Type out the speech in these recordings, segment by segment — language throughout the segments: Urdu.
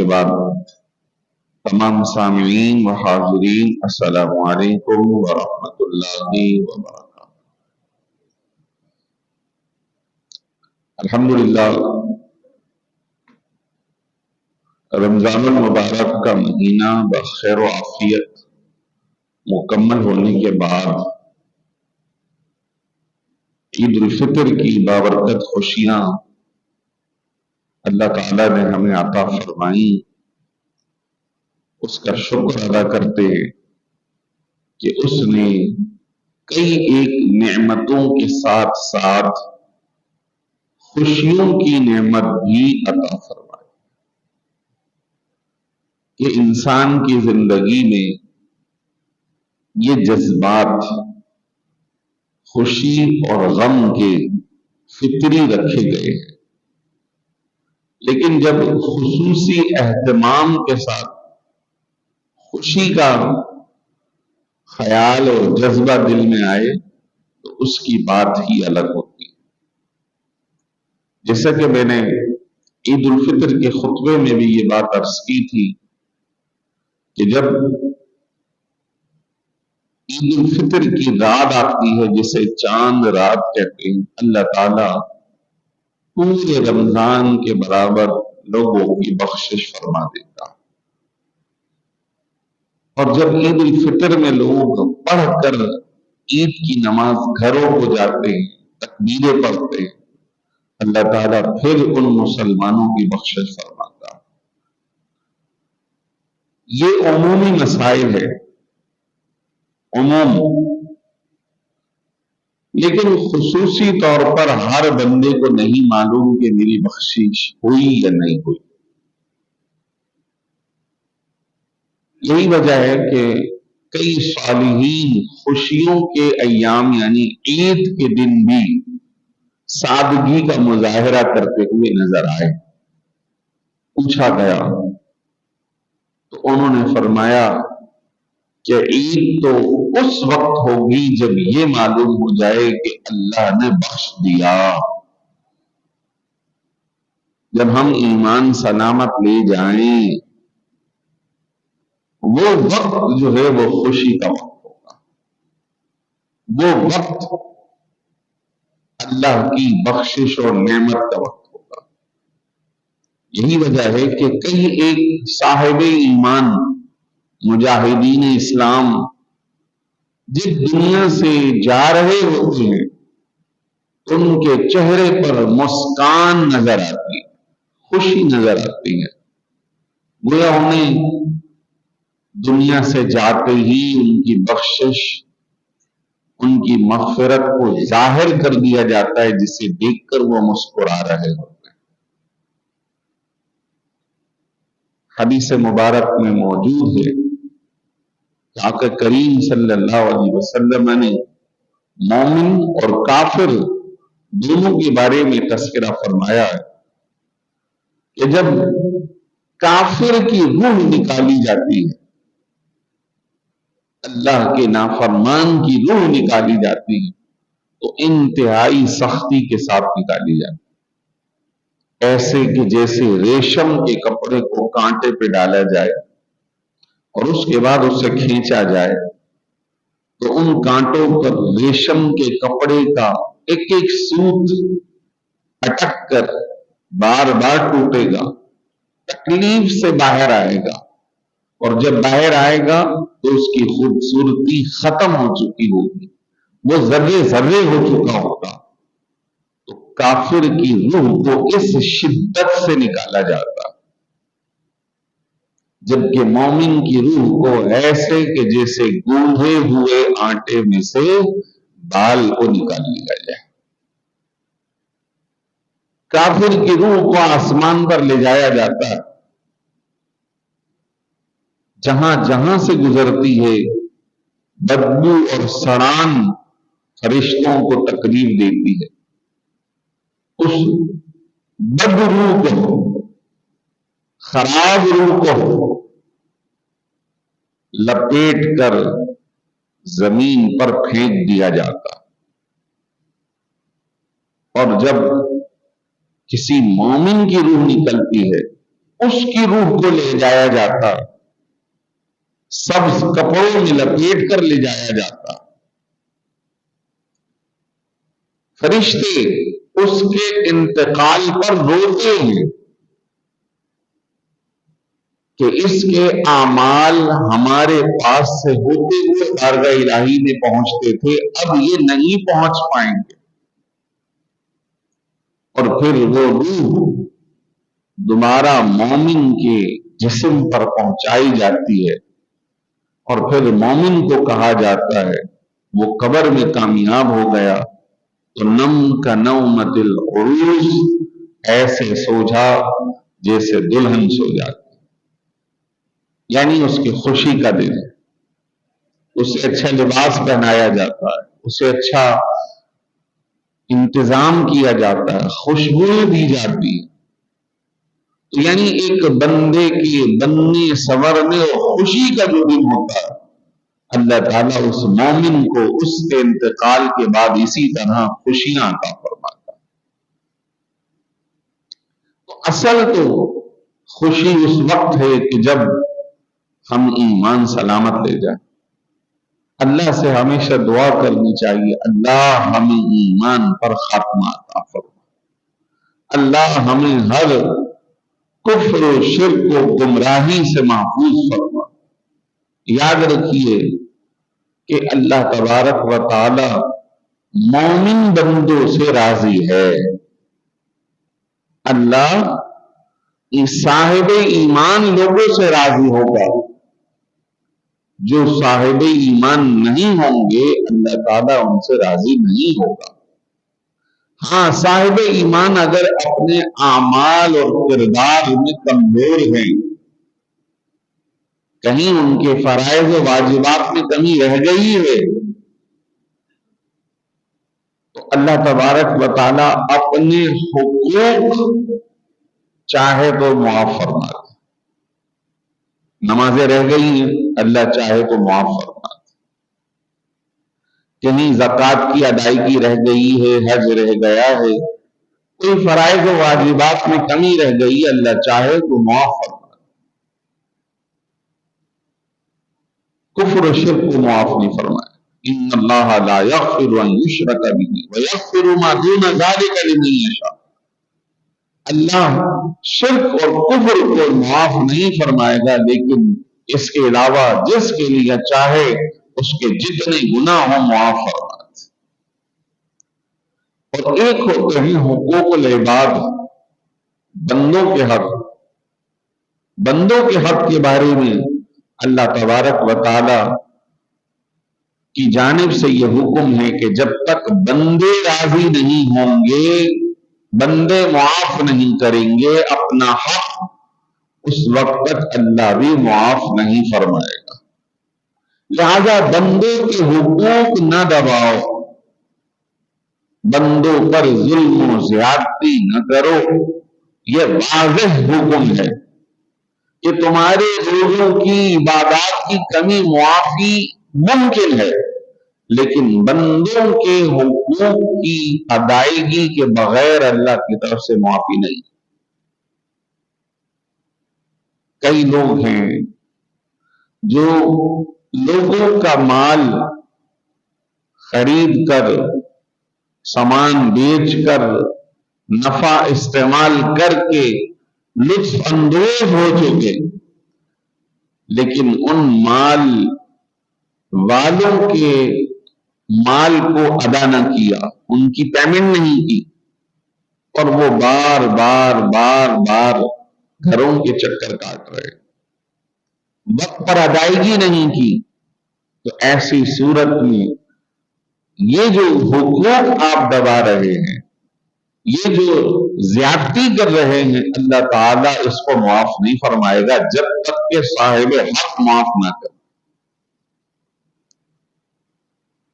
کے بعد تمام سامعین و حاضرین السلام علیکم ورحمۃ اللہ وبرکاتہ۔ الحمدللہ رمضان المبارک کا مہینہ بخیر و عافیت مکمل ہونے کے بعد عید الفطر کی بابرکت خوشیاں اللہ تعالیٰ نے ہمیں عطا فرمائی، اس کا شکر ادا کرتے کہ اس نے کئی ایک نعمتوں کے ساتھ ساتھ خوشیوں کی نعمت بھی عطا فرمائی کہ انسان کی زندگی میں یہ جذبات خوشی اور غم کے فطری رکھے گئے ہیں، لیکن جب خصوصی اہتمام کے ساتھ خوشی کا خیال اور جذبہ دل میں آئے تو اس کی بات ہی الگ ہوتی ہے۔ جیسا کہ میں نے عید الفطر کے خطبے میں بھی یہ بات عرض کی تھی کہ جب عید الفطر کی رات آتی ہے جسے چاند رات کہتے ہیں، اللہ تعالیٰ پورے رمضان کے برابر لوگوں کی بخشش فرما دیتا ہے۔ اور جب عید الفطر میں لوگ پڑھ کر عید کی نماز گھروں کو جاتے ہیں، تکبیریں پڑھتے ہیں، اللہ تعالیٰ پھر ان مسلمانوں کی بخشش فرماتا ہے۔ یہ عمومی مسائل ہے، عموم، لیکن خصوصی طور پر ہر بندے کو نہیں معلوم کہ میری بخشش ہوئی یا نہیں ہوئی۔ یہی وجہ ہے کہ کئی صالحین خوشیوں کے ایام یعنی عید کے دن بھی سادگی کا مظاہرہ کرتے ہوئے نظر آئے۔ پوچھا گیا تو انہوں نے فرمایا کہ عید تو اس وقت ہوگی جب یہ معلوم ہو جائے کہ اللہ نے بخش دیا، جب ہم ایمان سلامت لے جائیں، وہ وقت جو ہے وہ خوشی کا وقت ہوگا، وہ وقت اللہ کی بخشش اور نعمت کا وقت ہوگا۔ یہی وجہ ہے کہ کئی ایک صاحب ایمان مجاہدین اسلام جس دنیا سے جا رہے ہوتے ہیں ان کے چہرے پر مسکان نظر آتی ہے، خوشی نظر آتی ہے، گویا انہیں دنیا سے جاتے ہی ان کی بخشش، ان کی مغفرت کو ظاہر کر دیا جاتا ہے، جسے دیکھ کر وہ مسکرا رہے ہوتے ہیں۔ حدیث مبارک میں موجود ہے کہ آقا کریم صلی اللہ علیہ وسلم نے مومن اور کافر دونوں کے بارے میں تذکرہ فرمایا ہے کہ جب کافر کی روح نکالی جاتی ہے، اللہ کے نافرمان کی روح نکالی جاتی ہے تو انتہائی سختی کے ساتھ نکالی جاتی ہے، ایسے کہ جیسے ریشم کے کپڑے کو کانٹے پہ ڈالا جائے اور اس کے بعد اسے کھینچا جائے تو ان کانٹوں پر ریشم کے کپڑے کا ایک ایک سوت اٹک کر بار بار ٹوٹے گا، تکلیف سے باہر آئے گا، اور جب باہر آئے گا تو اس کی خوبصورتی ختم ہو چکی ہوگی، وہ ذرے ذرے ہو چکا ہوگا۔ تو کافر کی روح کو اس شدت سے نکالا جاتا، جبکہ مومن کی روح کو ایسے کہ جیسے گوندھے ہوئے آٹے میں سے بال کو نکال لیا جائے۔ کافر کی روح کو آسمان پر لے جایا جاتا ہے، جہاں جہاں سے گزرتی ہے بدبو اور سڑان فرشتوں کو تکلیف دیتی ہے، اس بد روح کو، خراب روح کو لپیٹ کر زمین پر پھینک دیا جاتا، اور جب کسی مومن کی روح نکلتی ہے اس کی روح کو لے جایا جاتا، سبز کپڑوں میں لپیٹ کر لے جایا جاتا، فرشتے اس کے انتقال پر روتے ہیں کہ اس کے اعمال ہمارے پاس سے ہوتے ہوئے بارگاہ الہی میں پہنچتے تھے، اب یہ نہیں پہنچ پائیں گے، اور پھر وہ روح دوبارہ مومن کے جسم پر پہنچائی جاتی ہے، اور پھر مومن کو کہا جاتا ہے وہ قبر میں کامیاب ہو گیا تو نم کا نومت العروس، ایسے سو جا جیسے دلہن سو جاتی، یعنی اس کی خوشی کا دن، اسے اچھا لباس پہنایا جاتا ہے، اسے اچھا انتظام کیا جاتا ہے، خوشبوئیں دی جاتی ہے، یعنی ایک بندے کے بننے سنورنے اور خوشی کا جو دن ہوتا ہے، اللہ تعالیٰ اس مومن کو اس کے انتقال کے بعد اسی طرح خوشیاں عطا فرماتا ہے۔ تو اصل تو خوشی اس وقت ہے کہ جب ہم ایمان سلامت لے جائیں۔ اللہ سے ہمیشہ دعا کرنی چاہیے، اللہ ہمیں ایمان پر خاتمہ عطا فرما، اللہ ہمیں ہر کفر و شرک و گمراہی سے محفوظ فرما۔ یاد رکھیے کہ اللہ تبارک و تعالی مومن بندوں سے راضی ہے، اللہ صاحب ایمان لوگوں سے راضی ہوگا، جو صاحب ایمان نہیں ہوں گے اللہ تعالیٰ ان سے راضی نہیں ہوگا۔ ہاں، صاحب ایمان اگر اپنے اعمال اور کردار میں کمزور ہیں، کہیں ان کے فرائض و واجبات میں کمی رہ گئی ہے، تو اللہ تبارک و تعالیٰ اپنے حقوق چاہے تو معاف فرما دے۔ نمازیں رہ گئی ہیں، اللہ چاہے تو معاف فرما دے، کہیں زکوٰۃ کی ادائیگی رہ گئی ہے، حج رہ گیا ہے، کوئی فرائض و واجبات میں کمی رہ گئی، اللہ چاہے تو معاف فرما دے، کفر و شرک کو معاف نہیں فرمائے۔ ان اللہ لا یغفر ان یشرک بہ ویغفر ما دون ذلک لمن یشاء، اللہ شرک اور کفر کو معاف نہیں فرمائے گا، لیکن اس کے علاوہ جس کے لیے چاہے اس کے جتنے گناہ ہوں معاف فرما دے۔ اور ایک ہوتے ہیں حقوق العباد، بندوں کے حق۔ بندوں کے حق کے بارے میں اللہ تبارک و تعالی کی جانب سے یہ حکم ہے کہ جب تک بندے راضی نہیں ہوں گے، بندے معاف نہیں کریں گے اپنا حق، اس وقت تک اللہ بھی معاف نہیں فرمائے گا۔ لہذا بندوں کے حقوق نہ دباؤ، بندوں پر ظلم و زیادتی نہ کرو، یہ واضح حکم ہے کہ تمہارے لوگوں کی عبادات کی کمی معافی ممکن ہے، لیکن بندوں کے حقوق کی ادائیگی کے بغیر اللہ کی طرف سے معافی نہیں۔ کئی لوگ ہیں جو لوگوں کا مال خرید کر، سامان بیچ کر، نفع استعمال کر کے لطف اندوز ہو چکے، لیکن ان مال والوں کے مال کو ادا نہ کیا، ان کی پیمنٹ نہیں کی، اور وہ بار بار بار بار گھروں کے چکر کاٹ رہے، وقت پر ادائیگی نہیں کی، تو ایسی صورت میں یہ جو حقوق آپ دبا رہے ہیں، یہ جو زیادتی کر رہے ہیں، اللہ تعالیٰ اس کو معاف نہیں فرمائے گا جب تک کہ صاحب حق معاف نہ کرے۔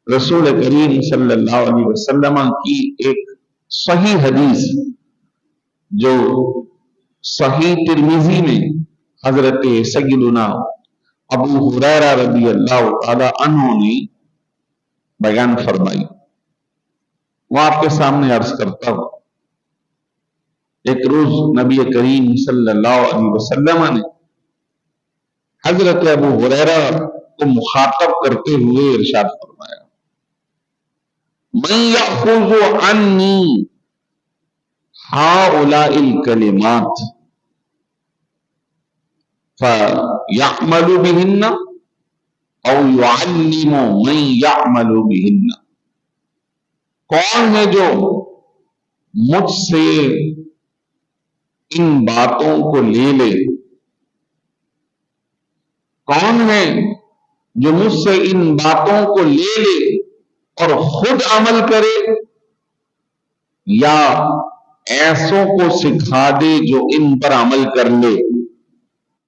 رسول کریم صلی اللہ علیہ وسلم کی ایک صحیح حدیث جو صحیح ترمذی میں حضرت سیدنا ابو ہریرہ رضی اللہ تعالی عنہ نے بیان فرمائی، وہ آپ کے سامنے عرض کرتا ہوں۔ ایک روز نبی کریم صلی اللہ علیہ وسلم نے حضرت ابو ہریرہ کو مخاطب کرتے ہوئے ارشاد فرمایا، من یأخذ عنی ہؤلاء الکلمات فیعمل بہن او یعلم من یعمل بہن، کون ہے جو مجھ سے ان باتوں کو لے لے، کون ہے جو مجھ سے ان باتوں کو لے لے اور خود عمل کرے، یا ایسوں کو سکھا دے جو ان پر عمل کر لے،